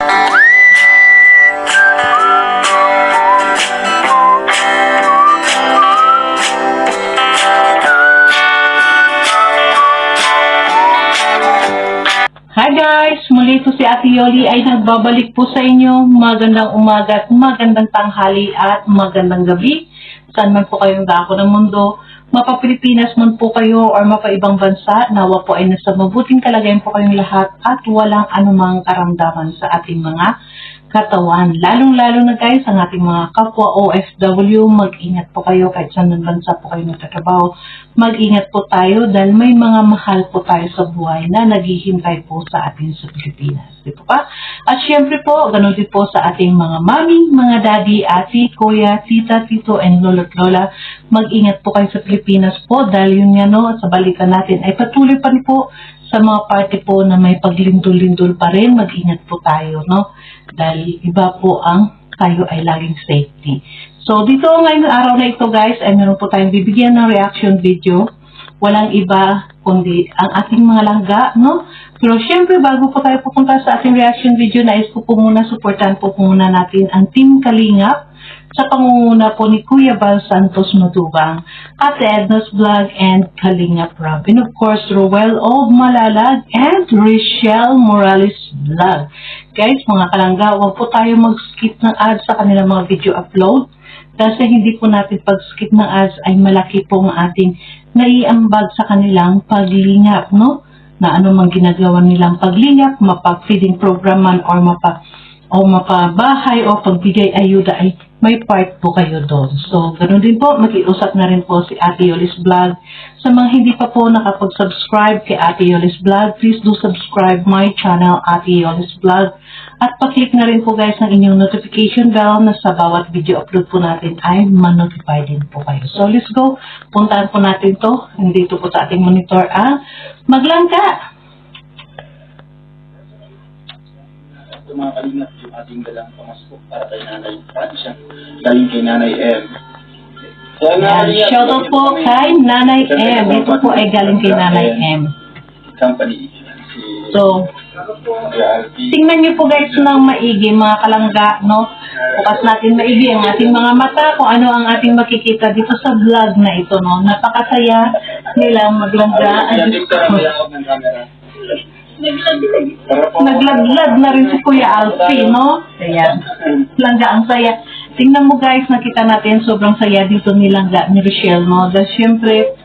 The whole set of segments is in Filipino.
Hi guys! Muli po si Ate Yoli ay nagbabalik po sa inyo. Magandang umaga at magandang tanghali at magandang gabi. Saan man po kayong dako ng mundo, mapa-Pilipinas man po kayo or mapa-ibang bansa, nawa po ay nasa mabuting kalagayan po kayong lahat at walang anumang karamdaman sa ating mga katawan. Lalong-lalo na guys, ang ating mga kapwa OFW, mag-ingat po kayo kahit saan ng bansa po kayo nagtatrabaho. Mag-ingat po tayo dahil may mga mahal po tayo sa buhay na naghihintay po sa atin sa Pilipinas. Di po ba? At syempre po, ganun din po sa ating mga mami, mga daddy, ati, kuya, tita, tito, and lolo't lola. Mag-ingat po kayo sa Pilipinas po dahil yun nga no, sa balikan natin ay patuloy pa rin po sa mga party po na may paglindol-lindol pa rin, mag-ingat po tayo, no? Dahil iba po ang tayo ay laging safety. So, dito ngayong araw na ito guys, ay meron po tayong bibigyan ng reaction video. Walang iba kundi ang ating mga langga, no? Pero syempre, bago po tayo pupunta sa ating reaction video, nais ko po muna, supportan po muna natin ang Team Kalingap sa pangunguna po ni Kuya Val Santos Matubang, Ate Edna's Vlog, and Kalingap Rob. And of course, Roel of Malalag and Richelle Morales Vlog. Guys, mga kalangga, huwag po tayo mag-skip ng ads sa kanilang mga video upload. Kasi hindi po natin pag-skip ng ads ay malaki po ang ating naiambag sa kanilang paglingap, no? Na anumang ginagawa nilang paglingap, mapag-feeding program man or mapabahay o pagbigay ayuda ay may part po kayo doon. So, ganoon din po, mag-iusap na rin po si Ate Yoli's Vlog. Sa mga hindi pa po nakapag-subscribe kay Ate Yoli's Vlog, please do subscribe my channel, Ate Yoli's Vlog. At pa-click na rin po guys ng inyong notification bell na sa bawat video upload po natin ay ma-notify din po kayo. So, let's go. Puntahan po natin to. Nandito po sa ating monitor ang maglangka. Mga kalingap yung ating dalang pamasko para kay Nanay Francia, galing kay Nanay M. So, shout out po kay Nanay M. Ito po ay galing kay Nanay M. Company. So, tingnan niyo po guys ng maigi mga kalangga, no? Bukas natin maigi ang ating mga mata kung ano ang ating makikita dito sa vlog na ito, no? Napakasaya nilang maglangga. Naglaglag na rin si Kuya Alfie, no? Ayan. Langga ang saya. Tingnan mo guys, nakita natin sobrang saya dito ni Langga ni Richelle, no? Dahil syempre,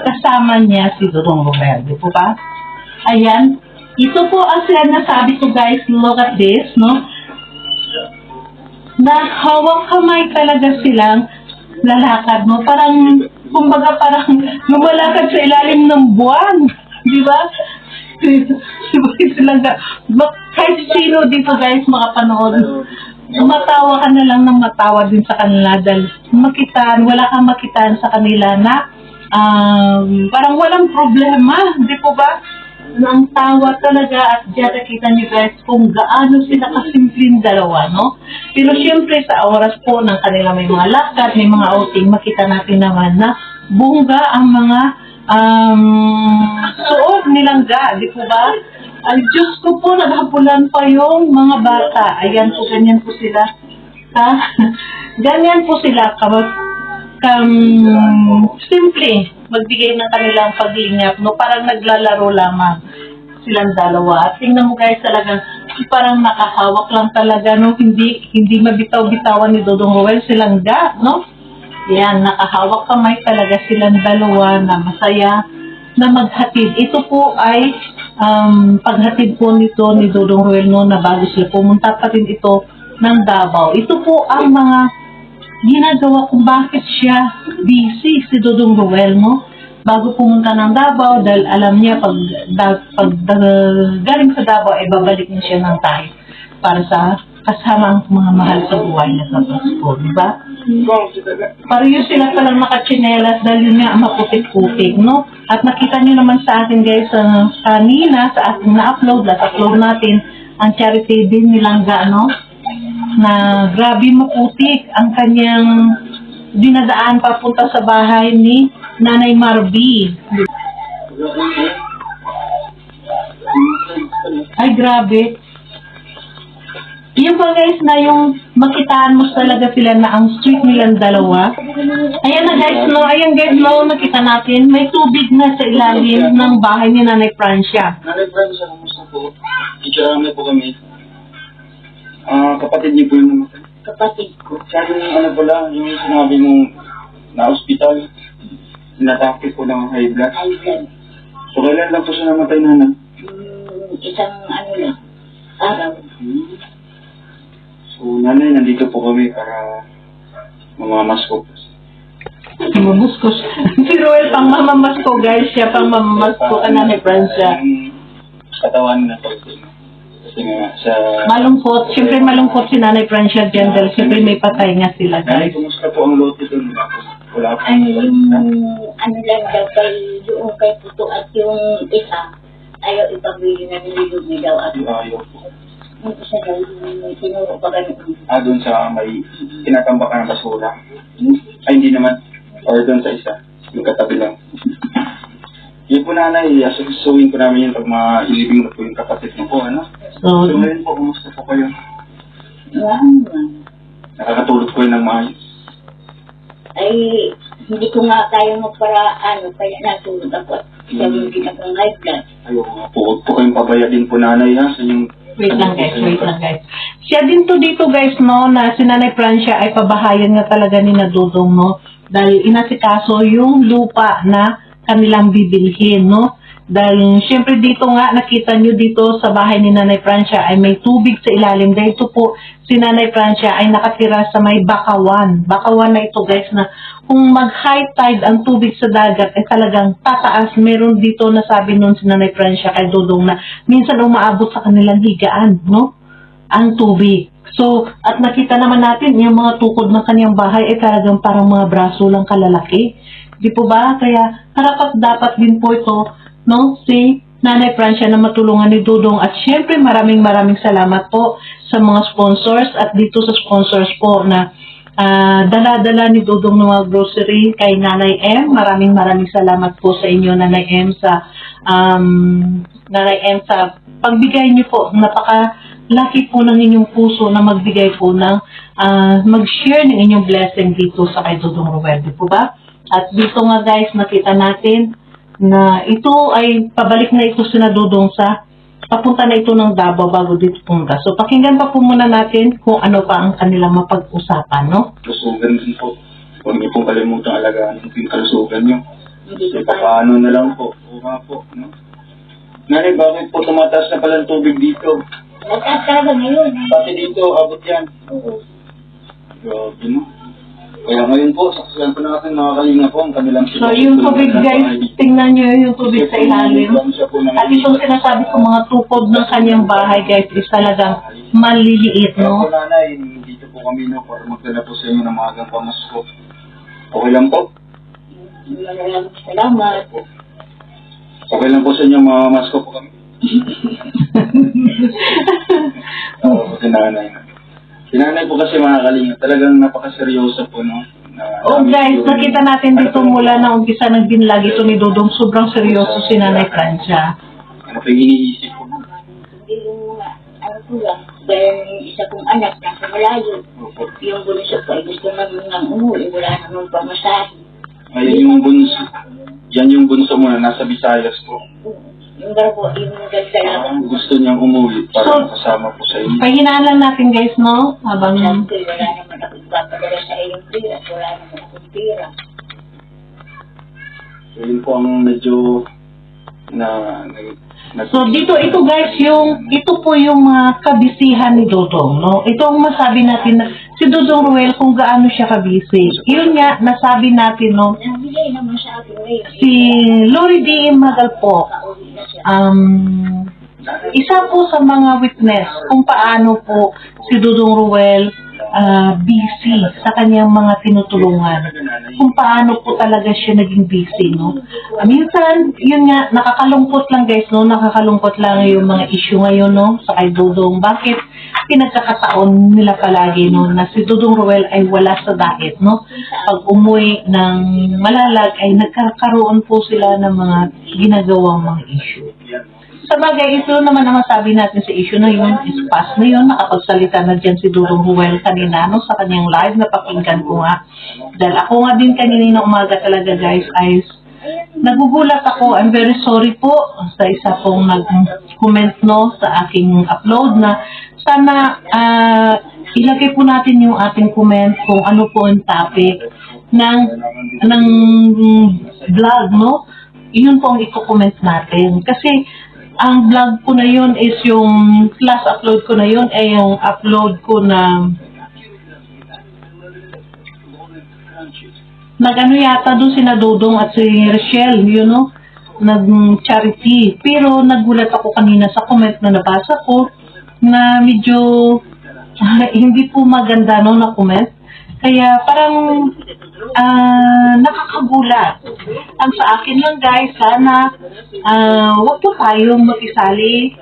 kasama niya si Dudong Robert, di po ba? Ayan. Ito po ang sinasabi ko guys, look at this, no? Na hawak kamay talaga silang lalakad, no? Parang, kumbaga parang lumalakad sa ilalim ng buwan, di ba? Kahit sino dito guys makapanood, matawa ka na lang ng matawa din sa kanila dahil wala kang makitaan sa kanila na parang walang problema, di po ba? Ang tawa talaga at diyan nakita niyo guys kung gaano sila kasimpleng dalawa, no? Pero syempre sa oras po ng kanila may mga lakad, may mga outing, makita natin naman na bongga ang mga suot nilang di po ba? Ay, Diyos ko po, naghapulan pa yung mga bata. Ayan po, ganyan po sila. Ha? Ganyan po sila, simple, magbigay ng kanilang paglingap, no? Parang naglalaro lamang silang dalawa. At tingnan mo guys, talagang parang nakahawak lang talaga, no? Hindi mabitaw-bitawan ni Dodong Roel silang no? Yan, nakahawak kamay talaga silang dalawa na masaya na maghatid. Ito po ay paghatid po nito ni Dodong Roel no, na bago sila pumunta pa rin ito ng Davao. Ito po ang mga ginagawa kung bakit siya busy si Dodong Roel, no? Bago pumunta ng Davao dahil alam niya pag galing sa Davao ay babalik na siya ng tayo para sa kasama ang mga mahal sa buhay na sa Pasko, di ba? Pareho sila palang nakachinelas dahil yun nga maputik-putik, no? At nakita nyo naman sa akin guys, kanina sa ating na-upload, upload natin ang charity din nilang no? Na grabe maputik ang kanyang dinadaan papunta sa bahay ni Nanay Marby. Ay grabe. Yung pa guys na yung makitaan mo talaga sila na ang sweet nilang dalawa. Ayan na guys, no? Ayan guys, no? Nakita natin. May tubig na sa ilalim ng bahay ni Nanay Francia. Nanay Francia, kamusta po? Ikarami po kami. Kapatid niyo po yung namatay. Kapatid ko. Sabi niyo, ano pala, yung sinabi mo na hospital, natake po ng high blood. High blood. So, kailan lang po siya namatay, nanay? Isang ano lang. Araw. So, nanay, nandito po kami para mamamasko. Mamuskos. Si Roel pang mamamasko guys. Siya pang mamamasko ka Nanay Francia. Katawan na po. Kasi nga, sa... Malungkot. Siyempre malungkot si Nanay Francia dyan dahil siyempre may patay nga sila Nanay, guys. kumusta po ang lote doon? Wala po. Ano yung ano lang daw kay yung kay Puto at yung isa ayaw ipabili na nilulubi daw at Ayaw po. yung isa daw yung tinuro pa ganun. Doon sa may tinatambakan ng basura. Ay, hindi naman. Or doon sa isa. Yung katabi lang. Yun po nanay, asusuin po namin yun pag mailibing na po yung kapatid mo po, ano? So, So ngayon po, kumusta po kayo? Yan. Nakakatulog po yun ng maayos. Ay hindi ko nga kaya magparaan kaya natulog ako at sabi din akong high blood. Ayaw nga po, huwag po kayong pabayadin po nanay ha. Sa yung... wait lang guys. Siya din to dito guys, no, na si Nanay Francia ay pabahayan nga talaga ni na Dudong, no? Dahil inasikaso yung lupa na kanilang bibilhin, no? Dahil syempre dito nga, nakita nyo dito sa bahay ni Nanay Francia ay may tubig sa ilalim. Dahil ito po, si Nanay Francia ay nakatira sa may bakawan. Bakawan na ito guys na kung mag-high tide ang tubig sa dagat ay talagang tataas. Meron dito na sabi nun si Nanay Francia kay Dudong na minsan umaabot sa kanilang higaan, no? Ang tubig. So, at nakita naman natin yung mga tukod ng kanyang bahay ay talagang parang mga braso lang kalalaki. Di po ba? Kaya karapat dapat din po ito, no, si Nanay Francia na matulungan ni Dudong. At syempre maraming salamat po sa mga sponsors at dito sa sponsors po na dala-dala ni Dudong ng mga grocery kay Nanay M. Maraming salamat po sa inyo Nanay M sa pagbigay niyo po. Napaka-lucky po ng inyong puso na magbigay po ng mag-share ng inyong blessing dito sa kay Dudong Roel. Di po ba? At dito nga guys, nakita natin na ito ay pabalik na ito si Dudong sa papunta na ito ng Davao bago dito punta. So pakinggan pa po muna natin kung ano pa ang kanilang mapag-usapan, no? Kalusugan din po. Huwag niyo pong kalimutang alagaan yung kalusugan niyo. Hindi ko Kasi pa. paano na lang po. O nga po, no? Nanay, bakit po tumataas na pala ang tubig dito? Nagtaas talaga ngayon. Pati dito, abot yan. Grabe, no? Kaya ngayon po, saksiyan po natin mga kalinga po ang kanilang So yung tubig guys, tingnan nyo yung tubig sa ilalim. At itong sinasabi ko mga tukod ng kanyang bahay guys is talagang maliliit, Kaya no? po nanay, dito po kami no, para magdala po sa inyo ng maagang pamasko. Okay lang po? Maraming salamat. Okay lang po sa inyo, mamamasko po kami. Oo, si nanay. Si nanay po kasi mga kalinga, talagang napakaseryoso po, no? Oh guys, nakita natin dito mula na umpisa ng binlog ito ni Dudong, sobrang seryoso si Nanay Francia. Ano pa yung iniisip po? Hindi yung ano ko lang. Dahil yung isa kong anak nasa malayo. Opo. Yung bunso ko ay gusto naman ng umuwi. Wala namang pamasahe. Ay, yung bunso. Yan yung bunso mo na nasa Visayas po. Yung garbo, yung gagdala. Gusto niyang umuwi para makasama po sa inyo. Pahinaan lang natin guys, no? Habang Sabi ko, wala naman ako ipapadala sa iyong pira. Wala naman akong pira. So, yun po ang medyo So dito ito guys, ito po yung mga kabisihan ni Dudong, no? Ito ang masabi natin na si Dudong Roel kung gaano siya kabisi. Yun nga nasabi natin, no? Nabigay naman sa akin ngayon. Si Lori D. Magal po, Pauwi na siya. isa po sa mga witness kung paano po si Dudong Roel busy sa kanyang mga tinutulungan. Kung paano po talaga siya naging busy, no? Minsan, yun nga, nakakalungkot lang guys, no? Nakakalungkot lang yung mga issue ngayon, no? Sa kay Dudong. Bakit pinagkakataon nila palagi, no? Na si Dudong Roel ay wala sa diet, no? Pag umuwi ng Malalag ay nagkakaroon po sila ng mga ginagawang mga issue. Sa bagay, ito naman ang masabi natin sa issue na yun, is past na yun, nakapagsalita na dyan si Dudong Ruel kanina, no, sa kanyang live, napakinggan ko nga. Dahil ako nga din kanina na umaga talaga, guys, ay nagugulat ako. I'm very sorry po sa isa pong nag-comment, no, sa aking upload na sana ilagay po natin yung ating comment kung ano po ang topic ng vlog, no? Yun po ang i-comment natin. Kasi ang vlog ko na yun is yung last upload ko na yun ay yung upload ko na nag-ano yata doon sina Dodong at si Rochelle, you know, nag-charity. Pero nagulat ako kanina sa comment na nabasa ko na medyo hindi po maganda, no, na comment. Kaya parang nakakagulat. Ang sa akin lang, guys, sana wag po tayong makisali.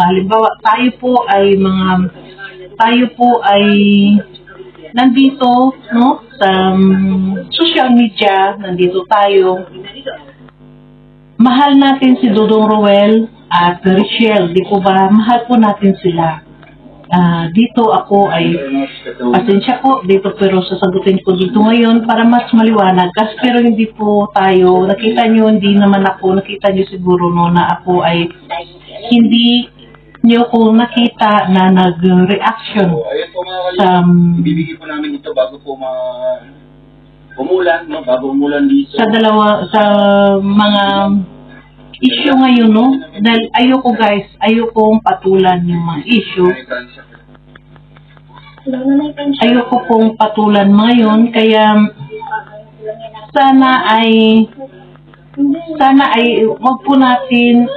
Halimbawa, tayo po ay nandito, no, sa social media, nandito tayo. Mahal natin si Dudong Ruel at Richelle, di po ba? Mahal po natin sila. Dito ako ay pasensya po dito, pero sasagutin ko dito ngayon para mas maliwanag. Kasi pero hindi po tayo, nakita nyo, hindi naman ako, nakita nyo siguro, no, na ako ay hindi nyo ko nakita na nag-reaction sa Ibibigay po namin ito bago po umulan, no? Bago umulan dito. sa mga issue ngayon, no? Dahil ayoko, guys, ayokong patulan yung mga issue. Ayoko pong patulan ngayon, kaya sana ay wag po natin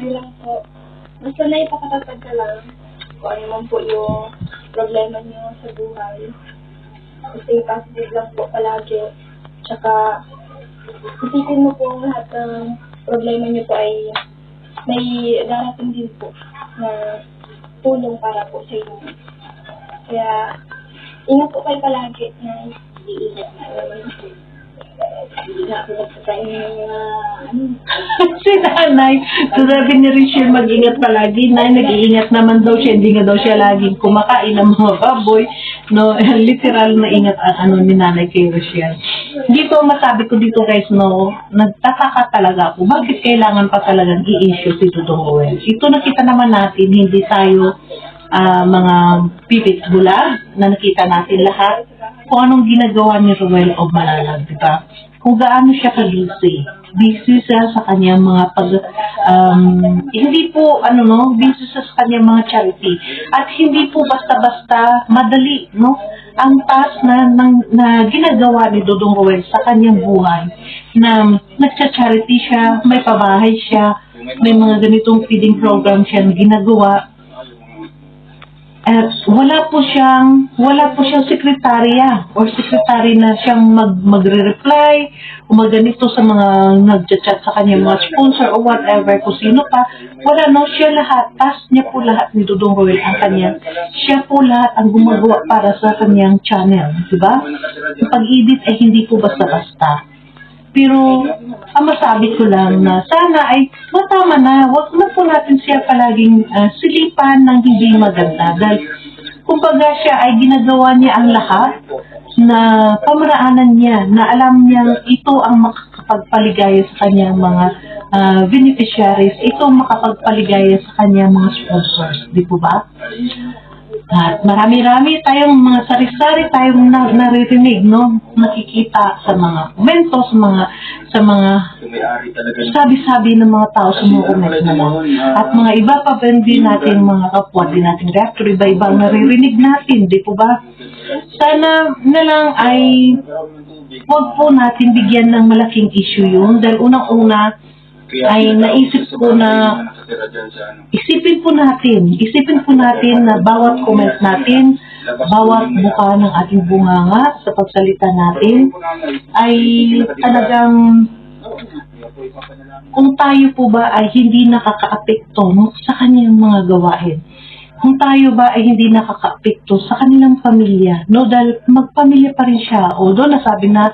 lang po. Basta na ipakatatag ka lang kung ano man po yung problema niyo sa buhay. Stay positive lang po palagi. Tsaka, isipin mo po lahat ng problema niyo po ay may darating din po na tulong para po sa inyo. Kaya, ingat po kayo palagi na iingat na si nanay, sabi ni Richelle, mag-ingat palagi. Nag-iingat naman daw siya, hindi nga daw siya laging kumakain ng mga baboy, no? Literal na ingat ang ni nanay kay Richelle. Dito, masabi ko dito, guys, no, nagtataka talaga ako, bakit kailangan pa talagang i-issue si Dudong Ruel? Ito nakita naman natin, hindi tayo mga pipit bulag na nakita natin lahat kung anong ginagawa ni Ruel o Malalag, di ba? Kung gaano siya ka-busy. Busy siya sa kanyang mga hindi po, busy siya sa kanyang mga charity. At hindi po basta-basta madali, no? Ang task na ginagawa ni Dudong Ruel sa kanyang buhay, na nagcha-charity siya, may pabahay siya, may mga ganitong feeding program siya na ginagawa. At wala po siyang sekretarya or sekretary na siyang magre-reply o magganito sa mga nagchat-chat sa kanyang mga sponsor o whatever, kung sino pa. Wala, no, siya lahat, task niya po lahat ni Dudong Ruel ang kanyang, siya po lahat ang gumagawa para sa kanyang channel, di ba? Ang pag-edit ay hindi po basta-basta. Pero, ang masabi ko lang na sana ay matama na, wag na po natin siya palaging silipan ng hindi maganda. Dahil, kumbaga siya ay ginagawa niya ang lahat na pamaraanan niya, na alam niya ito ang makakapagpaligaya sa kanyang mga beneficiaries, ito ang makapagpaligaya sa kanyang mga sponsors, di po ba? At marami-rami tayong mga sari-sari tayong naririnig, no? Nakikita sa mga komento, sa mga sabi-sabi ng mga tao sa mga komento na lang. At mga iba pa din natin, mga kapwa din natin reactor, iba-ibang naririnig natin, di po ba? Sana na lang ay huwag po natin bigyan ng malaking issue yun, dahil unang-una ay naisip ko na isipin po natin na bawat comment natin, bawat buka ng ating bunganga sa pagsalita natin ay talagang kung tayo po ba ay hindi nakaka-apekto, no, sa kanyang mga gawain. kung tayo ba ay hindi nakaka-apekto sa kanilang pamilya, no? Dahil magpamilya pa rin siya. Although nasabi na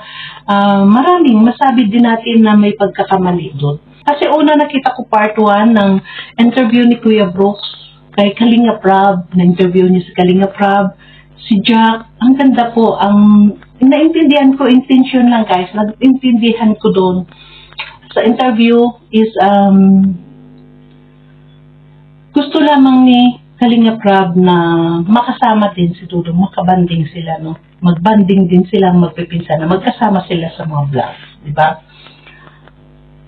maraming, masabi din natin na may pagkakamali doon. Kasi una nakita ko part 1 ng interview ni Kuya Brooks kay Kalinga Prab, na-interview niya si Kalinga Prab, si Jack. Ang ganda po, ang naintindihan ko, intention lang guys, naintindihan ko doon sa interview is gusto lamang ni Kalinga Prab na makasama din si Dudong, makabanding sila, no? Magbanding din sila, magpipinsan na magkasama sila sa mga vlog, di ba?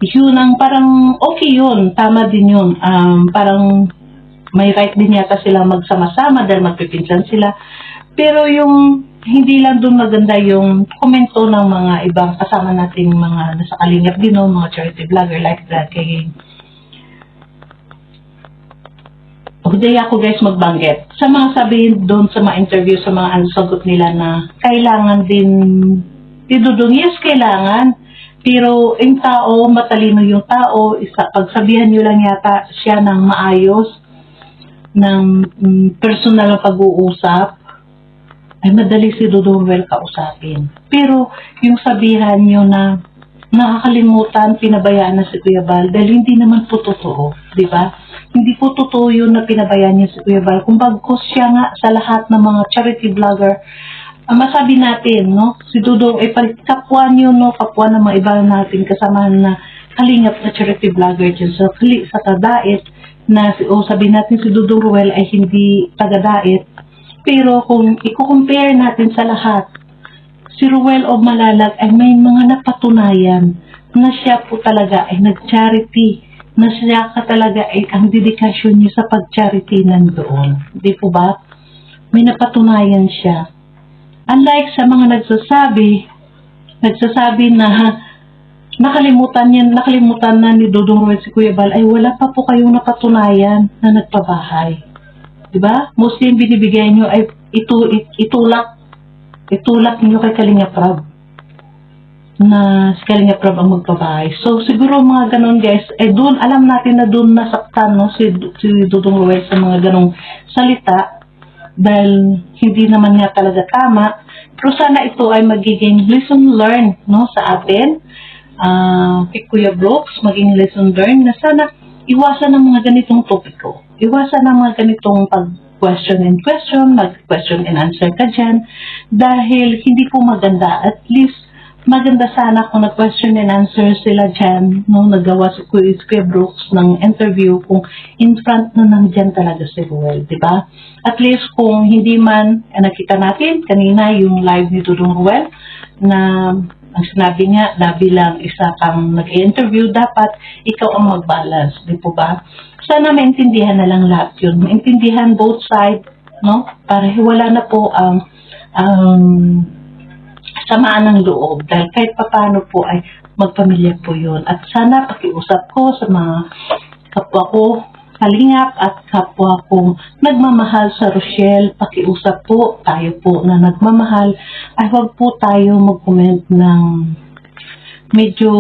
Yun ang parang okay yun, tama din yun. Parang may right din yata sila magsama-sama dahil magpipinsan sila. Pero yung hindi lang doon maganda yung komento ng mga ibang kasama nating mga nasa Kalingap din, no? Mga charity vlogger like that. Kay Huday ako guys magbanggit. Sa mga sabihin doon sa mga interview, sa mga sagot nila na kailangan din idudong, yes, kailangan. Pero yung tao, matalino yung tao, pagsabihan nyo lang yata siya ng maayos, ng personal na pag-uusap, ay madali si Dudong Ruel kausapin. Pero yung sabihan nyo na nakakalimutan, pinabayaan na si Kuya Bal, dahil hindi naman po totoo, di ba? Hindi po totoo yun na pinabayaan niya si Kuya Bal. Kung bagkos siya nga sa lahat ng mga charity vlogger, masabi natin, no? Si Dudong ay kapwa niyo, no? Kapwa ng mga iba natin kasamahan na kalingap na charity vlogger dyan sa Kadait, na sabi natin si Dudong Ruel ay hindi taga-dait. Pero kung i-compare natin sa lahat, si Ruel of Malalag ay may mga napatunayan na siya po talaga ay nag-charity, na siya ka talaga ay ang dedikasyon niya sa pag-charity nandoon. Di po ba? May napatunayan siya. Unlike sa mga nagsasabi na nakalimutan na ni Dudong Ruel si Kuya Bal, ay wala pa po kayong napatunayan na nagpabahay. Diba? Mostly yung binibigay nyo ay itulak niyo kay Kalinga Prab, na si Kalinga Prab ang magpabahay. So siguro mga ganon guys, doon alam natin na doon nasaktan, no, si Dudong Ruel sa mga ganong salita, dahil hindi naman nga talaga tama. Pero sana ito ay magiging lesson learned, no, sa atin, kay Kuya Brooks, maging lesson learned na sana iwasan ng mga ganitong topiko. Iwasan ng mga ganitong pag-question and question, mag-question and answer ka dyan, dahil hindi po maganda. At least, maganda sana kung nag-question and answer sila dyan, no, nagawa si Kuya Brooks ng interview kung in front na nandyan talaga si Ruel, di ba? At least kung hindi man, nakita natin kanina yung live ni Dudong Ruel, na ang sinabi nga na bilang isa kang nag-interview, dapat ikaw ang mag-balance, di po ba? Sana maintindihan na lang lahat yun. Maintindihan both sides, no? Para wala na po ang samaan ng loob. Dahil kahit paano po ay magpamilya po yun. At sana pakiusap ko sa mga kapwa ko kalingap at kapwa kong nagmamahal sa Rochelle, pakiusap po, tayo po na nagmamahal, ay huwag po tayo mag-comment ng medyo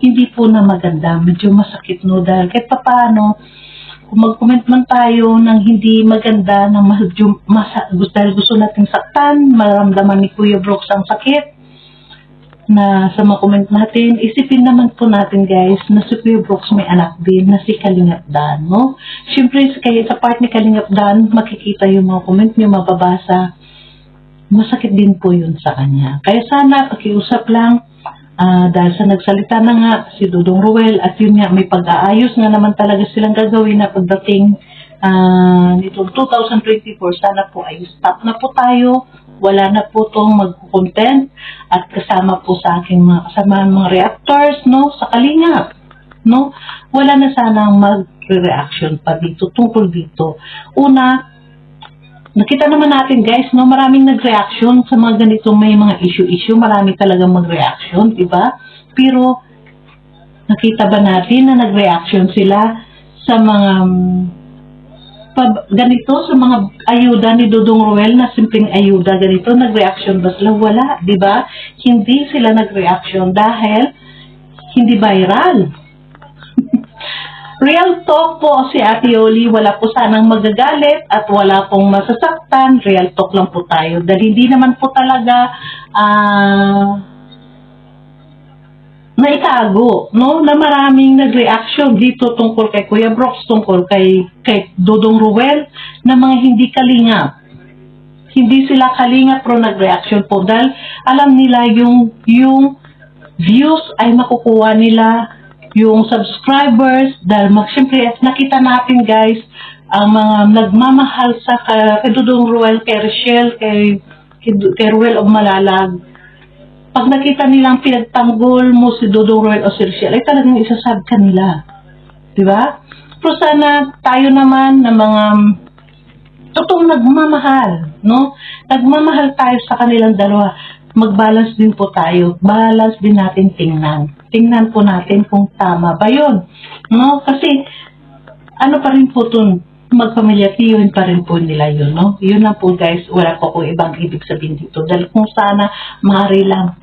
hindi po na maganda, medyo masakit, no, dahil kahit paano, kung mag-comment man tayo ng hindi maganda, na dahil gusto nating saktan, maramdaman ni Kuya Brooks ang sakit, na sa mga comment natin, isipin naman po natin guys, na si Kuya Brooks may anak din, na si Kalingap Dan, no? Siyempre, sa part ni Kalingap Dan, makikita yung mga comment niyo, mababasa, masakit din po yun sa kanya. Kaya sana, pakiusap lang, dahil sa nagsalita na nga si Dudong Ruel, at yun nga, may pag-aayos nga naman talaga silang gagawin na pagdating nitong 2024, sana po ay stop na po tayo, wala na po itong mag-content, at kasama po sa aking mga reactors, no, sa Kalingap, no, wala na sanang mag-reaction pa dito, tungkol dito. Una, nakita naman natin guys, no, maraming nag-reaction sa mga ganitong may mga issue, marami talagang mag-reaction, diba? Pero, nakita ba natin na nag-reaction sila sa mga ganito, sa mga ayuda ni Dudong Ruel, na simpleng ayuda ganito, nag-reaction ba sila? Wala, di ba? Hindi sila nag-reaction dahil hindi viral. Real talk po si Ate Yoli, wala po sanang magagalit at wala pong masasaktan. Real talk lang po tayo. Dahil hindi naman po talaga naitago, no? Na maraming nag-reaction dito tungkol kay Kuya Brooks, tungkol kay Dodong Ruel, na mga hindi kalingap. Hindi sila kalingap pero nag-reaction po dahil alam nila yung views ay makukuha nila, yung subscribers, dahil siyempre nakita natin guys, ang mga nagmamahal sa kay Dodong Ruel, kay Rochelle, kay Ruel of Malalag. Pag nakita nilang pinagtanggol mo si Dodong Ruel o si Rochelle, ay talagang isasab ka nila. Diba? Pero sana tayo naman na mga totoong nagmamahal, no? Nagmamahal tayo sa kanilang dalawa. Mag-balance din po tayo. Balance din natin tingnan. Tingnan po natin kung tama ba yun. No? Kasi, ano pa rin po itong magpamilya, tiyuhin pa rin po nila yun, no? Yun na po guys, wala po kung ibang ibig sabihin dito. Dahil kung sana, maaari lang,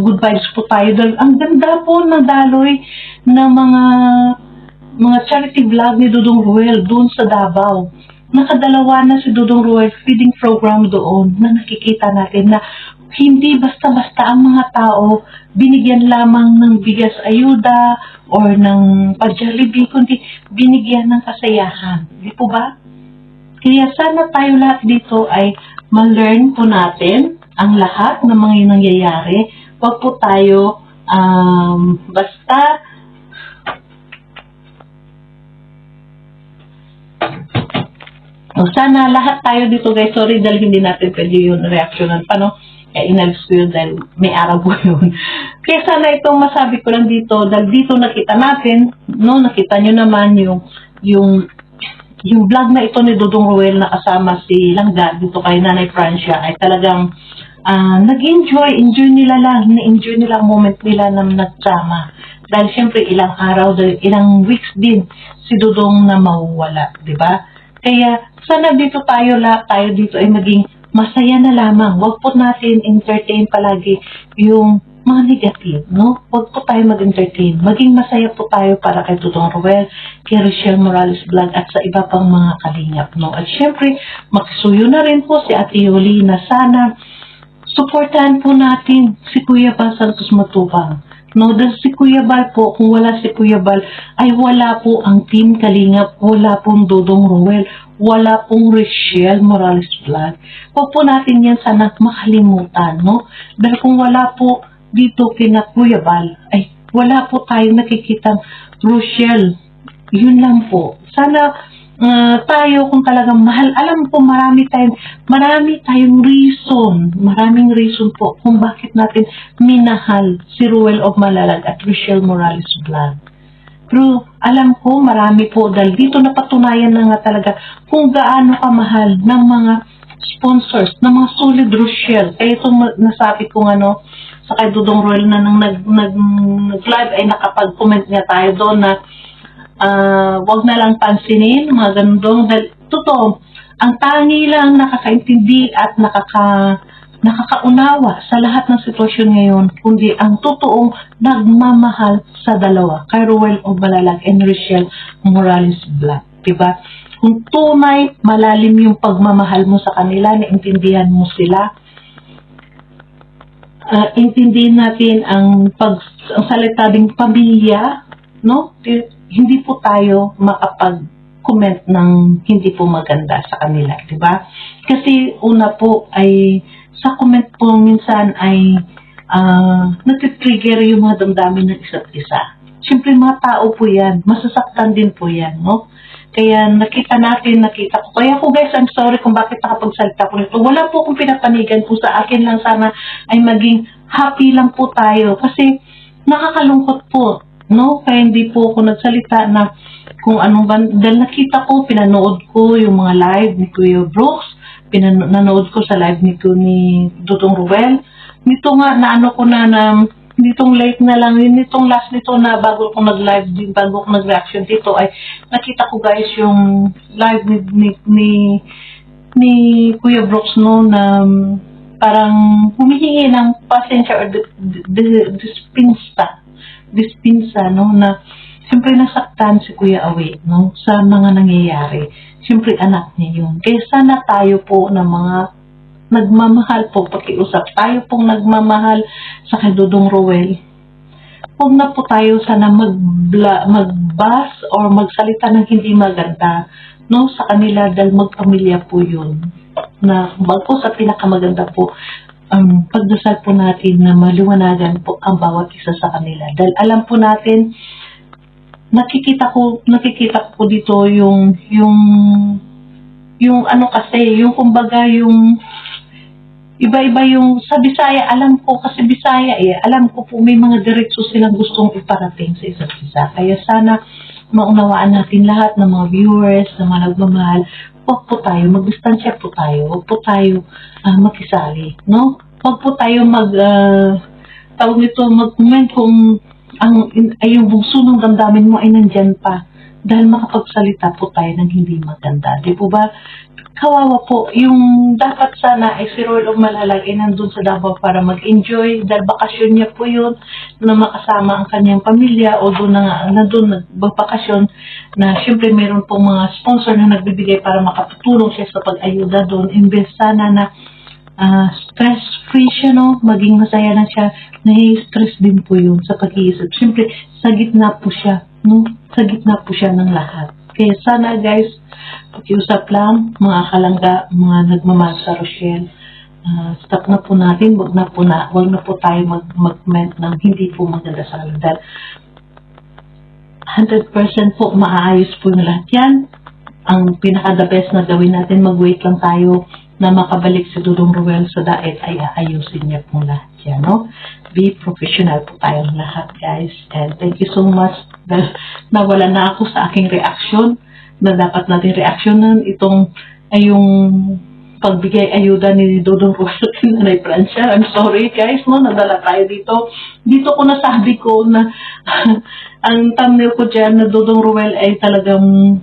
good vibes po tayo. Dahil ang ganda po na daloy ng mga charity vlog ni Dodong Ruel doon sa Davao. Nakadalawa na si Dodong Ruel feeding program doon na nakikita natin na hindi basta-basta ang mga tao binigyan lamang ng bigas ayuda or ng pa-Jollibee, kundi binigyan ng kasayahan. Di po ba? Kaya sana tayo lahat dito ay ma-learn po natin ang lahat ng mga nangyayari. Huwag po tayo basta sana lahat tayo dito guys, sorry dahil hindi natin pwede yun reactionan pa, no? Kaya inalis ko yun dahil may araw po yun. Kaya sana itong masabi ko lang dito, dahil dito nakita natin, no? Nakita nyo naman yung vlog na ito ni Dodong Ruel na kasama si Langga dito kay Nanay Francia ay talagang enjoy nila lang, na-enjoy nila ang moment nila na nagsama. Dahil syempre ilang araw, dahil ilang weeks din si Dodong na mawawala, di ba? Kaya sana dito tayo dito ay maging masaya na lamang. Huwag po natin entertain palagi yung mga negative, no? Huwag po tayo mag-entertain. Maging masaya po tayo para kay Dodong Ruel, kay Rochelle Morales Vlog at sa iba pang mga kalingap, no? At syempre, makisuyo na rin po si Ate Yoli na sana suportahan po natin si Kuya Bal Santos Matubang. No, dahil si Kuya Bal po, kung wala si Kuya Bal, ay wala po ang Team Kalingap, wala pong Dodong Ruel, wala pong Rochelle Morales Vlog. Huwag po natin yan sana makalimutan, no? Dahil kung wala po dito kina Kuya Bal, ay wala po tayong nakikitang Rochelle. Yun lang po. Sana tayo kung talagang mahal, alam po marami tayong reason, maraming reason po kung bakit natin minahal si Ruel of Malalag at Rochelle Morales Vlog. Pero alam ko marami po dahil dito napatunayan na nga talaga kung gaano kamahal ng mga sponsors, ng mga solid Rochelle. Kaya itong nasabi ko sa kay Dodong Ruel na nang nag-live ay nakapag-comment nga tayo doon na wag na lang pansinin, mga ganun. Dahil totoo, ang tangi lang nakakaintindi at nakakaunawa sa lahat ng sitwasyon ngayon, kundi ang totoong nagmamahal sa dalawa, kay Ruel of Malalag and Rochelle Morales Vlog. Diba? Kung tunay, malalim yung pagmamahal mo sa kanila, naintindihan mo sila, intindihin natin ang salita ding pamilya, no? Hindi po tayo makapag-comment ng hindi po maganda sa kanila, di ba? Kasi una po ay sa comment po minsan ay natitrigger yung mga damdamin ng isa't isa. Siyempre mga tao po yan, masasaktan din po yan, no? Kaya nakita ko. Kaya po guys, I'm sorry kung bakit nakapagsalita ko nito. Wala po akong pinapanigan po sa akin lang sana ay maging happy lang po tayo. Kasi nakakalungkot po. No, kaya hindi po ako nagsalita na kung anong dahil nakita ko, pinanood ko yung mga live ni Kuya Brooks, pinanood ko sa live ni Dodong Ruel. Nito nga, nitong late na lang, nitong last nito na bago ako nag-live din, bago ako nag-reaction dito, ay nakita ko guys yung live ni Kuya Brooks no, na parang humihingi ng pasensya or dispensa, no, na siyempre nasaktan si Kuya Awe, no, sa mga nangyayari. Siyempre anak niya yun. Kaya sana tayo po na mga nagmamahal po, pakiusap, tayo pong nagmamahal sa kay Dudong Roel. Huwag na po tayo sana magbas or magsalita ng hindi maganda, no, sa kanila dahil magpamilya po yun. Na bagpo sa pinakamaganda po, pagdasal po natin na maliwanagan po ang bawat isa sa kanila. Dahil alam po natin, nakikita ko po dito yung ano kasi, yung kumbaga yung iba-iba yung sa Bisaya, alam ko kasi Bisaya alam ko po may mga diretso silang gustong iparating sa isa't isa. Kaya sana maunawaan natin lahat ng mga viewers na mga nagmamahal, huwag po tayo, magdistansya po tayo, huwag po tayo makisali, no? Huwag po tayo mag-comment kung yung bugso ng damdamin mo ay nandyan pa. Dahil makapagsalita po tayo ng hindi maganda. Di po ba? Kawawa po. Yung dapat sana ay si Roel o Malalag ay nandun sa Davao para mag-enjoy. Dahil bakasyon niya po yun na makasama ang kanyang pamilya o doon nandun nagbakasyon na syempre meron pong mga sponsor na nagbibigay para makatulong siya sa pag-ayuda doon. Imbes sana na stress-free siya, no? Maging masaya lang siya. Nahi-stress din po yun sa pag-iisip. Siyempre, sa gitna po siya, no? Sa gitna po siya ng lahat. Kaya sana, guys, pakiusap lang, mga kalangga, mga nagmamahal sa Rochelle. Stop na po natin. Wag na po tayo mag-comment ng hindi po maganda sa kanila. Dahil 100% po maaayos po yung lahat yan. Ang pinaka-the best na gawin natin, mag-wait lang tayo na makabalik si Dudong Roel sa diet ay ayusin niya po lahat yan, no? Be professional po tayong lahat, guys. And thank you so much dahil nawala na ako sa aking reaksyon na dapat natin reaksyonan itong ay yung pagbigay ayuda ni Dudong Roel kay Nanay Francia. I'm sorry, guys, no? Nadala tayo dito. Dito ko nasabi ko na ang thumbnail ko dyan na Dudong Roel ay talagang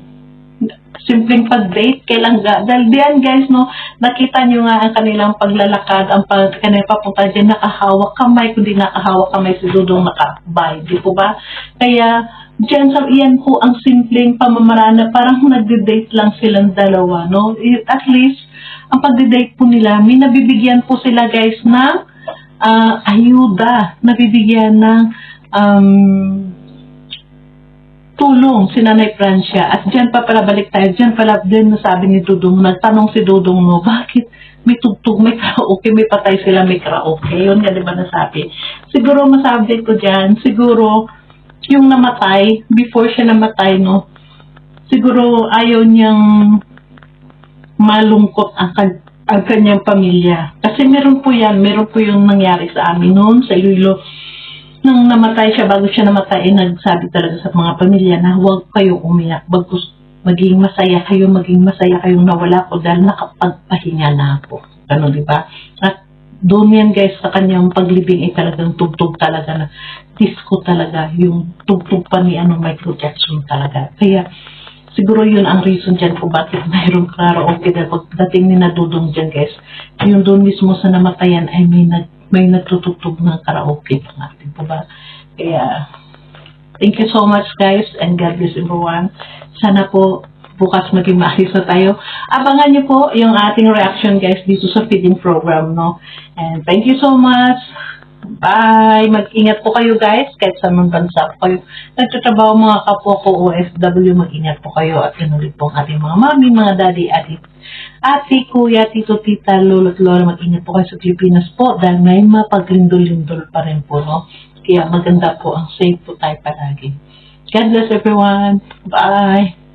simpleng pag-date, kailang dahil diyan, guys, no, nakita nyo nga ang kanilang paglalakad, ang kanilang papunta dyan, nakahawak kamay, kundi nakahawak kamay si Dudong nakabay, di po ba? Kaya, dyan, iyan po ang simpleng pamamaraan, parang nagde-date lang silang dalawa, no? At least, ang pagde-date po nila, may nabibigyan po sila, guys, ng ayuda, nabibigyan ng tulong si Nanay Francia. At dyan pa pala balik tayo. Dyan pala din nasabi ni Dudong, nagtanong si Dudong, no, bakit may tugtog, may karaoke, may patay sila, may karaoke. Yun nga, di ba nasabi? Siguro masabi ko dyan, siguro yung namatay, before siya namatay, no, siguro ayaw niyang malungkot ang kanyang pamilya. Kasi meron po yung nangyari sa amin noon, sa Iloilo. Nung namatay siya, bago siya namatay, nagsabi talaga sa mga pamilya na huwag kayong umiyak. Bagkus maging masaya kayong nawala ko dahil nakapagpahinga na ako. Ganun, di ba? At doon yan, guys, sa kanyang paglibing ay talagang tugtog talaga na disco talaga. Yung tugtog pa ni Michael Jackson talaga. Kaya siguro yun ang reason dyan kung bakit mayroong karaoke. Dahil pagdating ni Dudong dyan, guys, yung doon mismo sa namatayan ay may nagtutugtog ng karaoke pa natin po ba? Kaya, thank you so much, guys, and God bless everyone. Sana po, bukas maging maayos na tayo. Abangan niyo po yung ating reaction, guys, dito sa feeding program, no? And thank you so much. Bye! Mag-ingat po kayo, guys, kahit sa mga bansa po kayo. Nagtatrabaho mga kapwa ko OFW, mag-ingat po kayo at inulit po ang ating mga mami, mga daddy, ate, kuya, tito, tita, lolo't lola, mag-ingat po kayo sa Pilipinas po dahil may mapaglindol-lindol pa rin po, no? Kaya maganda po ang safe po tayo palagi. God bless everyone. Bye!